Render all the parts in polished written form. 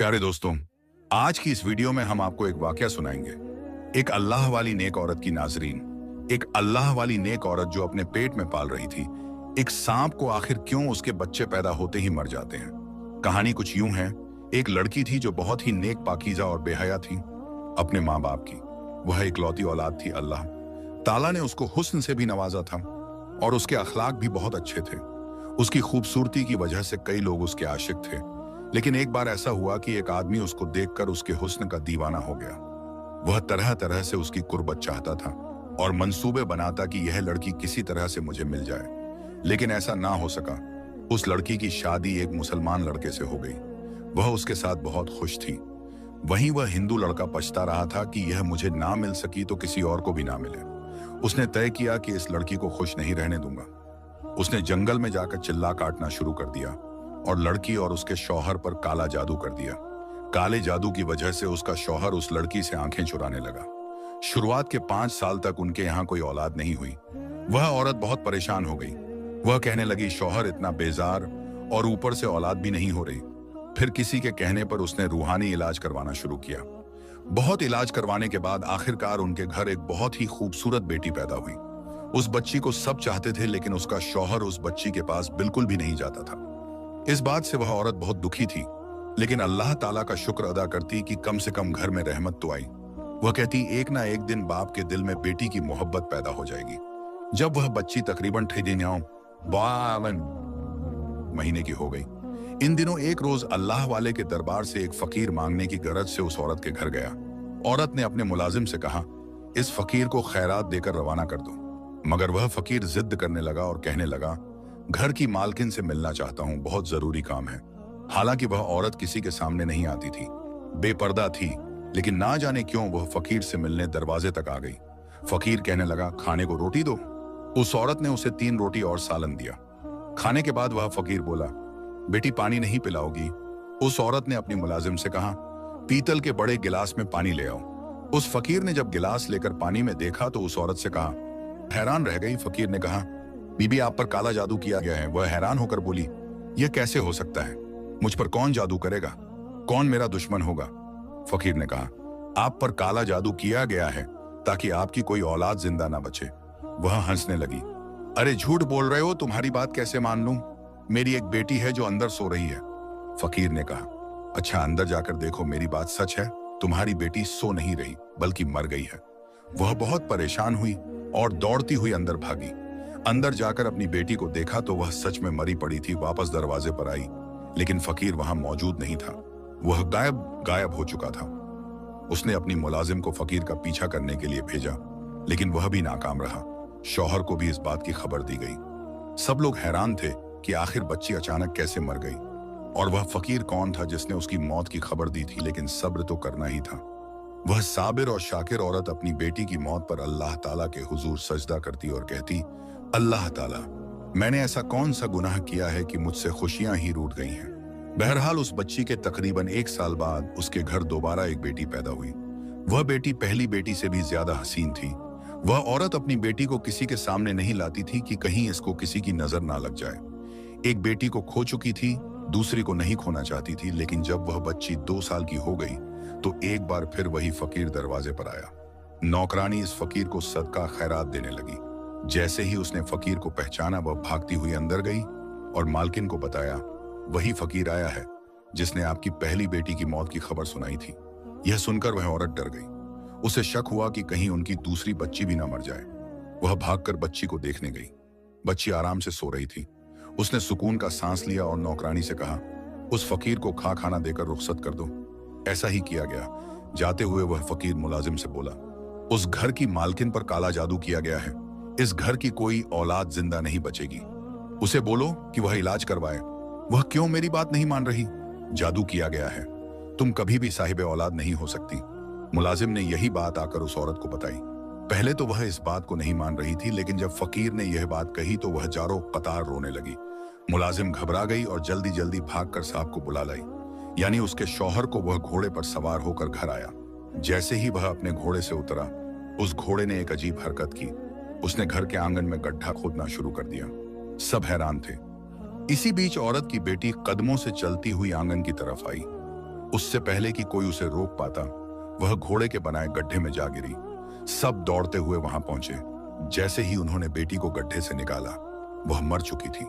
प्यारे दोस्तों, आज की इस वीडियो में हम आपको एक वाकया सुनाएंगे। एक अल्लाह वाली नेक औरत की नाजरीन, एक अल्लाह वाली नेक औरत जो अपने पेट में पाल रही थी एक सांप को आखिर क्यों उसके बच्चे पैदा होते ही मर जाते हैं। कहानी कुछ यूं है। एक लड़की थी जो बहुत ही नेक, पाकीज़ा और बेहया थी। अपने माँ बाप की वह इकलौती औलाद थी। अल्लाह ताला ने उसको हुस्न से भी नवाजा था और उसके अखलाक भी बहुत अच्छे थे। उसकी खूबसूरती की वजह से कई लोग उसके आशिक थे। लेकिन एक बार ऐसा हुआ कि एक आदमी उसको देखकर उसके हुस्न का दीवाना हो गया। वह तरह तरह से उसकी कुर्बत चाहता था और मंसूबे बनाता कि यह लड़की किसी तरह से मुझे मिल जाए, लेकिन ऐसा ना हो सका। उस लड़की की शादी एक मुसलमान लड़के से हो गई। वह उसके साथ बहुत खुश थी। वहीं वह हिंदू लड़का पछता रहा था कि यह मुझे ना मिल सकी तो किसी और को भी ना मिले। उसने तय किया कि इस लड़की को खुश नहीं रहने दूंगा। उसने जंगल में जाकर चिल्ला काटना शुरू कर दिया और लड़की और उसके शौहर पर काला जादू कर दिया। काले जादू की वजह से उसका शौहर उस लड़की से आंखें चुराने लगा। शुरुआत के 5 साल तक उनके यहाँ कोई औलाद नहीं हुई। वह औरत बहुत परेशान हो गई। वह कहने लगी, शौहर इतना बेजार और ऊपर से औलाद भी नहीं हो रही। फिर किसी के कहने पर उसने रूहानी इलाज करवाना शुरू किया। बहुत इलाज करवाने के बाद आखिरकार उनके घर एक बहुत ही खूबसूरत बेटी पैदा हुई। उस बच्ची को सब चाहते थे, लेकिन उसका शौहर उस बच्ची के पास बिल्कुल भी नहीं जाता था। इस बात से वह औरत बहुत दुखी थी, लेकिन अल्लाह ताला का शुक्र अदा करती कि कम से कम घर में रहमत तो आई। वह कहती, एक ना एक दिन बाप के दिल में बेटी की मोहब्बत पैदा हो जाएगी। जब वह बच्ची तकरीबन 52 महीने की हो गई, इन दिनों एक रोज अल्लाह वाले के दरबार से एक फकीर मांगने की गरज से उस औरत के घर गया। औरत ने अपने मुलाजिम से कहा, इस फकीर को खैरात देकर रवाना कर दो। मगर वह फकीर जिद करने लगा और कहने लगा, घर की मालकिन से मिलना चाहता हूं, बहुत जरूरी काम है। हालांकि वह औरत किसी के सामने नहीं आती थी, बेपर्दा थी, लेकिन ना जाने क्यों वह फकीर से मिलने दरवाजे तक आ गई। फकीर कहने लगा, खाने को रोटी दो। उस औरत ने उसे 3 रोटी और सालन दिया। खाने के बाद वह फकीर बोला, बेटी पानी नहीं पिलाओगी? उस औरत ने अपनी मुलाजिम से कहा, पीतल के बड़े गिलास में पानी ले आओ। उस फकीर ने जब गिलास लेकर पानी में देखा तो उस औरत से कहा, हैरान रह गई। फकीर ने कहा, बीबी आप पर काला जादू किया गया है। वह हैरान होकर बोली, यह कैसे हो सकता है? मुझ पर कौन जादू करेगा? कौन मेरा दुश्मन होगा? फकीर ने कहा, आप पर काला जादू किया गया है ताकि आपकी कोई औलाद जिंदा ना बचे। वह हंसने लगी, अरे झूठ बोल रहे हो, तुम्हारी बात कैसे मान लूं? मेरी एक बेटी है जो अंदर सो रही है। फकीर ने कहा, अच्छा अंदर जाकर देखो, मेरी बात सच है, तुम्हारी बेटी सो नहीं रही बल्कि मर गई है। वह बहुत परेशान हुई और दौड़ती हुई अंदर भागी। अंदर जाकर अपनी बेटी को देखा तो वह सच में मरी पड़ी थी। वापस दरवाजे पर आई, लेकिन फकीर वहां मौजूद नहीं था। वह गायब हो चुका था। उसने अपनी मुलाजिम को फकीर का पीछा करने के लिए भेजा, लेकिन वह भी नाकाम रहा। शौहर को भी इस बात की खबर दी गई। सब लोग हैरान थे कि आखिर बच्ची अचानक कैसे मर गई और वह फकीर कौन था जिसने उसकी मौत की खबर दी थी। लेकिन सब्र तो करना ही था। वह साबिर और शाकिर औरत अपनी बेटी की मौत पर अल्लाह ताला के हुजूर सजदा करती और कहती, अल्लाह ताला, मैंने ऐसा कौन सा गुनाह किया है कि मुझसे खुशियां ही रूठ गई हैं। बहरहाल उस बच्ची के तकरीबन 1 साल बाद उसके घर दोबारा एक बेटी पैदा हुई। वह बेटी पहली बेटी से भी ज्यादा हसीन थी। वह औरत अपनी बेटी को किसी के सामने नहीं लाती थी कि कहीं इसको किसी की नजर ना लग जाए। एक बेटी को खो चुकी थी, दूसरी को नहीं खोना चाहती थी। लेकिन जब वह बच्ची 2 साल की हो गई तो एक बार फिर वही फकीर दरवाजे पर आया। नौकरानी इस फकीर को सदका खैरात देने लगी। जैसे ही उसने फकीर को पहचाना, वह भागती हुई अंदर गई और मालकिन को बताया, वही फकीर आया है जिसने आपकी पहली बेटी की मौत की खबर सुनाई थी। यह सुनकर वह औरत डर गई। उसे शक हुआ कि कहीं उनकी दूसरी बच्ची भी ना मर जाए। वह भागकर बच्ची को देखने गई। बच्ची आराम से सो रही थी। उसने सुकून का सांस लिया और नौकरानी से कहा, उस फकीर को खाना देकर रुखसत कर दो। ऐसा ही किया गया। जाते हुए वह फकीर मुलाजिम से बोला, उस घर की मालकिन पर काला जादू किया गया है। इस घर की कोई औलाद जिंदा नहीं बचेगी। उसे बोलो कि वह इलाज करवाए। वह क्यों मेरी बात नहीं मान रही? जादू किया गया है, तुम कभी भी साहिबे औलाद नहीं हो सकती। मुलाजिम ने यही बात आकर उस औरत को बताई। पहले तो वह इस बात को नहीं मान रही थी, लेकिन जब फकीर ने यह बात कही तो वह जारो कतार रोने लगी। मुलाजिम घबरा गई और जल्दी जल्दी भागकर साहब को बुला लाई। यानी उसके शौहर को। वह घोड़े पर सवार होकर घर आया। जैसे ही वह अपने घोड़े से उतरा, उस घोड़े ने एक अजीब हरकत की। उसने घर के आंगन में गड्ढा खोदना शुरू कर दिया। सब हैरान थे। इसी बीच औरत की बेटी कदमों से चलती हुई आंगन की तरफ आई। उससे पहले कि कोई उसे रोक पाता, वह घोड़े के बनाए गड्ढे में जा गिरी। सब दौड़ते हुए वहां पहुंचे। जैसे ही उन्होंने बेटी को गड्ढे से निकाला, वह मर चुकी थी।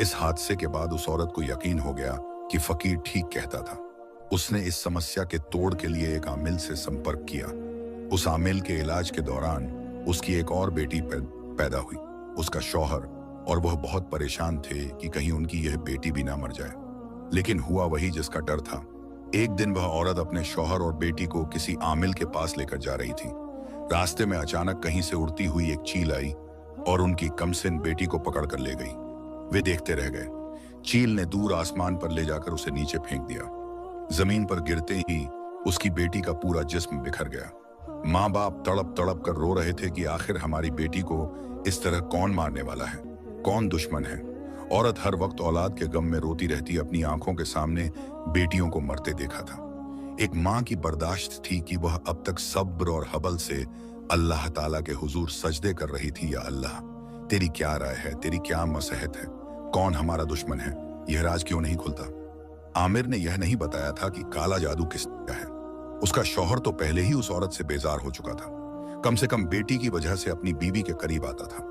इस हादसे के बाद उस औरत को यकीन हो गया कि फकीर ठीक कहता था। उसने इस समस्या के तोड़ के लिए एक आमिल से संपर्क किया। उस आमिल के इलाज के दौरान उसकी एक और बेटी पैदा हुई। उसका शौहर और वह बहुत परेशान थे कि कहीं उनकी यह बेटी भी ना मर जाए। लेकिन हुआ वही जिसका डर था। एक दिन वह औरत अपने शौहर और बेटी को किसी आमिल के पास लेकर जा रही थी। रास्ते में अचानक कहीं से उड़ती हुई एक चील आई और उनकी कमसिन बेटी को पकड़ कर ले गई। वे देखते रह गए। चील ने दूर आसमान पर ले जाकर उसे नीचे फेंक दिया। जमीन पर गिरते ही उसकी बेटी का पूरा जिस्म बिखर गया। माँ बाप तड़प तड़प कर रो रहे थे कि आखिर हमारी बेटी को इस तरह कौन मारने वाला है, कौन दुश्मन है। औरत हर वक्त औलाद के गम में रोती रहती, अपनी आंखों के सामने बेटियों को मरते देखा था। एक माँ की बर्दाश्त थी कि वह अब तक सब्र और हबल से अल्लाह ताला के हुजूर सजदे कर रही थी। या अल्लाह, तेरी क्या राय है, तेरी क्या मसहत है, कौन हमारा दुश्मन है, यह राज क्यों नहीं खुलता। आमिर ने यह नहीं बताया था कि काला जादू किसका है। उसका शौहर तो पहले ही उस औरत से बेजार हो चुका था। कम से कम बेटी की वजह से अपनी बीवी के करीब आता था।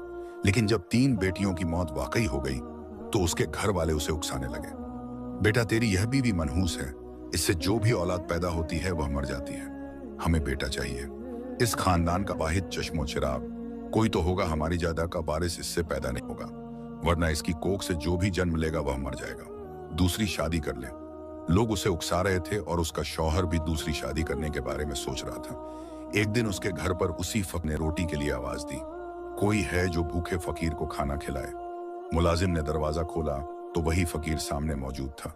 लेकिन जब 3 बेटियों की मौत वाकई हो गई तो उसके घर वाले उसे उकसाने लगे। बेटा, तेरी यह बीवी मनहूस है, इससे जो भी औलाद पैदा होती है वह मर जाती है। हमें बेटा चाहिए। इस खानदान का वाहिद चश्मो चिराग कोई तो होगा, हमारी जायदाद का वारिस इससे पैदा नहीं होगा, वरना इसकी कोख से जो भी जन्म लेगा वह मर जाएगा। दूसरी शादी कर ले। लोग उसे उकसा रहे थे और उसका शौहर भी दूसरी शादी करने के बारे में सोच रहा था। एक दिन उसके घर पर उसी फकीर ने रोटी के लिए आवाज दी। कोई है जो भूखे फकीर को खाना खिलाए। मुलाजिम ने दरवाजा खोला तो वही फकीर सामने मौजूद था।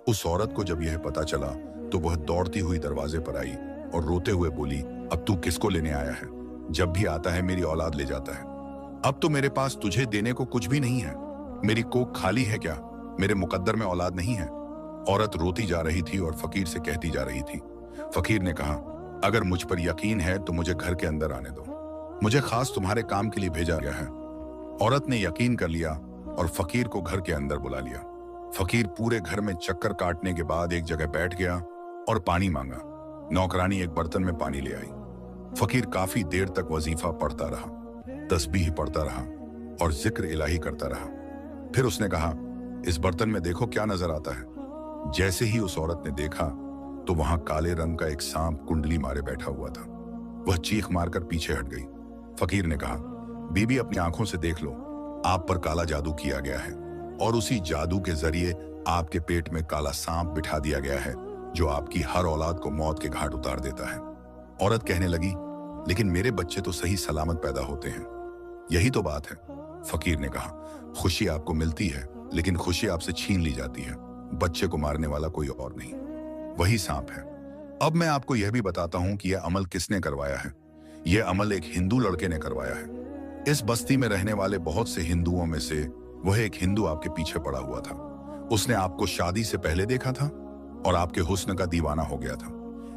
उस औरत को जब यह पता चला तो वह दौड़ती हुई दरवाजे पर आई और रोते हुए बोली, अब तू किसको लेने आया है? जब भी आता है मेरी औलाद ले जाता है। अब तो मेरे पास तुझे देने को कुछ भी नहीं है। मेरी कोख खाली है क्या? मेरे मुकद्दर में औलाद नहीं है। औरत रोती जा रही थी और फकीर से कहती जा रही थी। फकीर ने कहा, अगर मुझ पर यकीन है तो मुझे घर के अंदर आने दो, मुझे खास तुम्हारे काम के लिए भेजा गया है। औरत ने यकीन कर लिया और फकीर को घर के अंदर बुला लिया। फकीर पूरे घर में चक्कर काटने के बाद एक जगह बैठ गया और पानी मांगा। नौकरानी एक बर्तन में पानी ले आई। फकीर काफी देर तक वजीफा पढ़ता रहा, तस्बीह पढ़ता रहा और जिक्र इलाही करता रहा। फिर उसने कहा, इस बर्तन में देखो क्या नजर आता है। जैसे ही उस औरत ने देखा तो वहां काले रंग का एक सांप कुंडली मारे बैठा हुआ था। वह चीख मारकर पीछे हट गई। फकीर ने कहा, बीबी अपनी आंखों से देख लो, आप पर काला जादू किया गया है और उसी जादू के जरिए आपके पेट में काला सांप बिठा दिया गया है जो आपकी हर औलाद को मौत के घाट उतार देता है। औरत कहने लगी, लेकिन मेरे बच्चे तो सही सलामत पैदा होते हैं। यही तो बात है। फकीर ने कहा, खुशी आपको मिलती है लेकिन खुशी आपसे छीन ली जाती है। बच्चे को मारने वाला कोई और नहीं, वही सांप है। अब मैं आपको यह भी बताता हूं कि यह अमल किसने करवाया है। यह अमल एक हिंदू लड़के ने करवाया है। इस बस्ती में रहने वाले बहुत से हिंदुओं में से वह एक हिंदू आपके पीछे पड़ा हुआ था। उसने आपको शादी से पहले देखा था और आपके हुस्न का दीवाना हो गया था।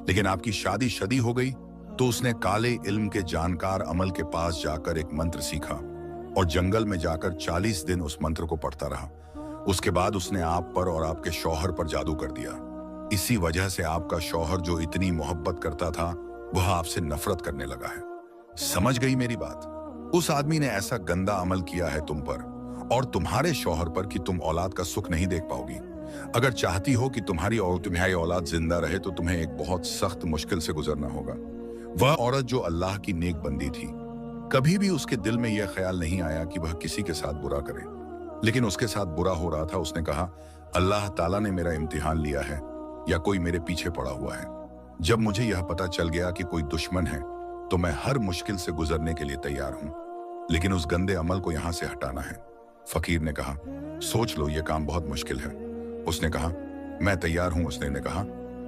लेकिन आपकी शादी हो गई तो उसने काले इल्म के जानकार अमल के पास जाकर एक मंत्र सीखा और जंगल में जाकर 40 दिन उस मंत्र को पढ़ता रहा। उसके बाद उसने आप पर और आपके शौहर पर जादू कर दिया। इसी वजह से आपका शौहर जो इतनी मोहब्बत करता था वह आपसे नफरत करने लगा है। समझ गई मेरी बात? उस आदमी ने ऐसा गंदा अमल किया है तुम पर और तुम्हारे शौहर पर कि तुम औलाद का सुख नहीं देख पाओगी। अगर चाहती हो कि तुम्हारी औलाद जिंदा रहे तो तुम्हें एक बहुत सख्त मुश्किल से गुजरना होगा। वह औरत जो अल्लाह की नेक बंदी थी, कभी भी उसके दिल में यह ख्याल नहीं आया कि वह किसी के साथ बुरा करे, लेकिन उसके साथ बुरा हो रहा था। उसने कहा, अल्लाह ताला ने मेरा इम्तिहान लिया है या कोई मेरे पीछे पड़ा हुआ है। जब मुझे यह पता चल गया कि कोई दुश्मन है तो मैं हर मुश्किल से गुजरने के लिए तैयार हूं, लेकिन उस गंदे अमल को यहां से हटाना है। फकीर ने कहा, सोच लो, यह काम बहुत मुश्किल है। उसने कहा, मैं तैयार हूं। उसने कहा,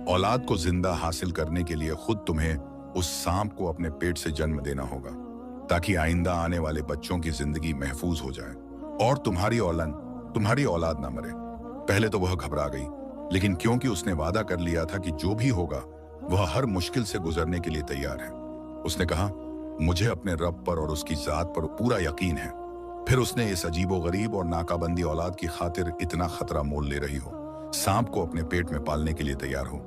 औलाद को जिंदा हासिल करने के लिए खुद तुम्हें उस सांप को अपने पेट से जन्म देना होगा ताकि आइंदा आने वाले बच्चों की जिंदगी महफूज हो जाए और तुम्हारी औलाद ना मरे। पहले तो वह घबरा गई, लेकिन क्योंकि उसने वादा कर लिया था कि जो भी होगा वह हर मुश्किल से गुजरने के लिए तैयार है, उसने कहा, मुझे अपने रब पर और उसकी जात पर पूरा यकीन है। फिर उसने इस अजीबो गरीब और नाकाबंदी औलाद की खातिर इतना खतरा मोल ले रही हो, सांप को अपने पेट में पालने के लिए तैयार हो।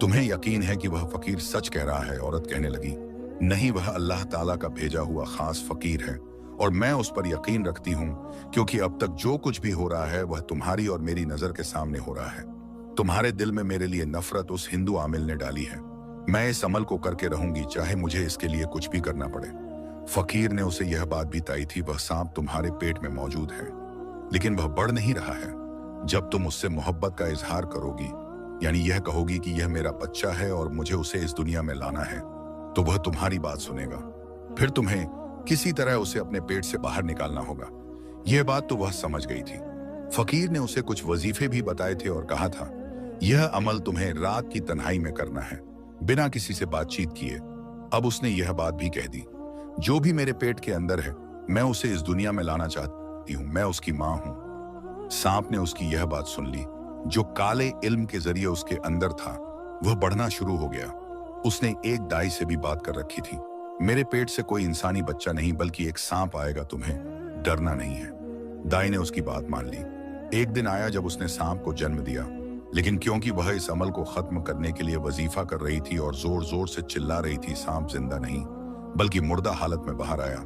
तुम्हें यकीन है कि वह फकीर सच कह रहा है? औरत कहने लगी, नहीं, वह अल्लाह ताला का भेजा हुआ खास फकीर है और मैं उस पर यकीन रखती हूँ, क्योंकि अब तक जो कुछ भी हो रहा है वह तुम्हारी और मेरी नजर के सामने हो रहा है। तुम्हारे दिल में मेरे लिए नफरत उस हिंदू आमिल ने डाली है। मैं इस अमल को करके रहूंगी, चाहे मुझे इसके लिए कुछ भी करना पड़े। फकीर ने उसे यह बात भी बताई थी, वह सांप तुम्हारे पेट में मौजूद है, लेकिन वह बढ़ नहीं रहा है। जब तुम उससे मोहब्बत का इजहार करोगी, यानी यह कहोगी कि यह मेरा बच्चा है और मुझे उसे इस दुनिया में लाना है, तो वह तुम्हारी बात सुनेगा। फिर तुम्हें किसी तरह उसे अपने पेट से बाहर निकालना होगा। यह बात तो वह समझ गई थी। फकीर ने उसे कुछ वजीफे भी बताए थे और कहा था, यह अमल तुम्हें रात की तन्हाई में करना है, बिना किसी से बातचीत किए। अब उसने यह बात भी कह दी, जो भी मेरे पेट के अंदर है, मैं उसे इस दुनिया में लाना चाहती हूँ, मैं उसकी माँ हूँ। सांप ने उसकी यह बात सुन ली। जो काले इल्म के जरिए उसके अंदर था, वह बढ़ना शुरू हो गया। उसने एक दाई से भी बात कर रखी थी, मेरे पेट से कोई इंसानी बच्चा नहीं बल्कि एक सांप आएगा, तुम्हें डरना नहीं है। दाई ने उसकी बात मान ली। एक दिन आया जब उसने सांप को जन्म दिया, लेकिन क्योंकि वह इस अमल को खत्म करने के लिए वजीफा कर रही थी और जोर जोर से चिल्ला रही थी, सांप जिंदा नहीं बल्कि मुर्दा हालत में बाहर आया।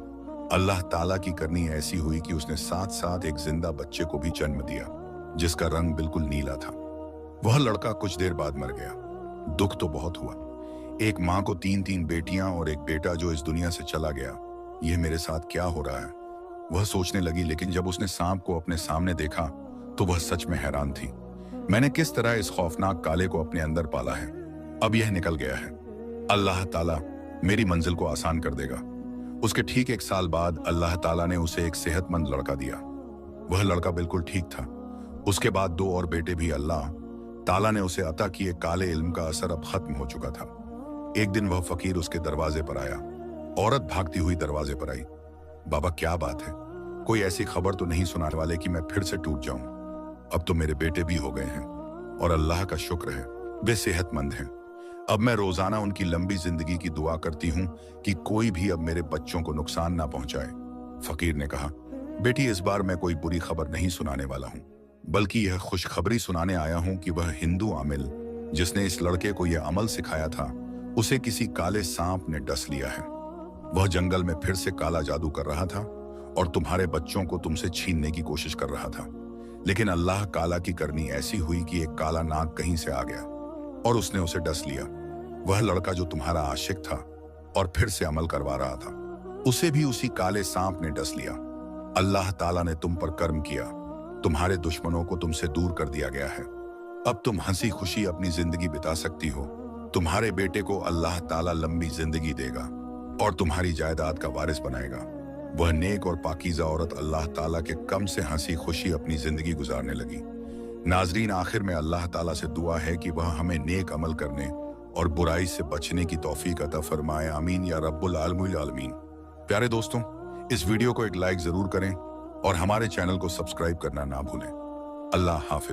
अल्लाह ताला की करनी ऐसी हुई कि उसने साथ साथ एक जिंदा बच्चे को भी जन्म दिया, जिसका रंग बिल्कुल नीला था। वह लड़का कुछ देर बाद मर गया। दुख तो बहुत हुआ। एक माँ को 3-3 बेटियां और एक बेटा जो इस दुनिया से चला गया। यह मेरे साथ क्या हो रहा है, वह सोचने लगी। लेकिन जब उसने सांप को अपने सामने देखा तो वह सच में हैरान थी। मैंने किस तरह इस खौफनाक काले को अपने अंदर पाला है। अब यह निकल गया है। अल्लाह ताला मेरी मंजिल को आसान कर देगा। उसके ठीक 1 साल बाद अल्लाह ताला ने उसे एक सेहतमंद लड़का दिया। वह लड़का बिल्कुल ठीक था। उसके बाद 2 और बेटे भी अल्लाह ताला ने उसे अता किए। काले इल्म का असर अब खत्म हो चुका था। एक दिन वह फकीर उसके दरवाजे पर आया। औरत भागती हुई दरवाजे पर आई। बाबा, क्या बात है? कोई ऐसी खबर तो नहीं सुनाने वाले कि मैं फिर से टूट जाऊं? अब तो मेरे बेटे भी हो गए हैं और अल्लाह का शुक्र है, वे सेहतमंद हैं। अब मैं रोजाना उनकी लंबी जिंदगी की दुआ करती हूँ कि कोई भी अब मेरे बच्चों को नुकसान ना पहुंचाए। फकीर ने कहा, बेटी, इस बार मैं कोई बुरी खबर नहीं सुनाने वाला हूँ, बल्कि यह खुशखबरी सुनाने आया हूँ कि वह हिंदू आमिल जिसने इस लड़के को यह अमल सिखाया था, उसे किसी काले सांप ने डस लिया है। वह जंगल में फिर से काला जादू कर रहा था और तुम्हारे बच्चों को तुमसे छीनने की कोशिश कर रहा था। लेकिन अल्लाह काला की करनी ऐसी हुई कि एक काला नाग कहीं से आ गया और उसने उसे डस लिया। वह लड़का जो तुम्हारा आशिक था और फिर से अमल करवा रहा था, उसे भी उसी काले सांप ने डस लिया। अल्लाह ताला ने तुम पर कर्म किया। तुम्हारे दुश्मनों को तुमसे दूर कर दिया गया है। अब तुम हंसी खुशी अपनी जिंदगी बिता सकती हो। तुम्हारे बेटे को अल्लाह ताला लंबी जिंदगी देगा और तुम्हारी जायदाद का वारिस बनाएगा। वह नेक और पाकीज़ा औरत अल्लाह ताला के कम से हंसी खुशी अपनी जिंदगी गुजारने लगी। नाजरीन, आखिर में अल्लाह ताला से दुआ है कि वह हमें नेक अमल करने और बुराई से बचने की तौफीक अता फरमाए। आमीन या रब्बुल आलमीन। प्यारे दोस्तों, इस वीडियो को एक लाइक जरूर करें और हमारे चैनल को सब्सक्राइब करना ना भूलें। अल्लाह हाफिज।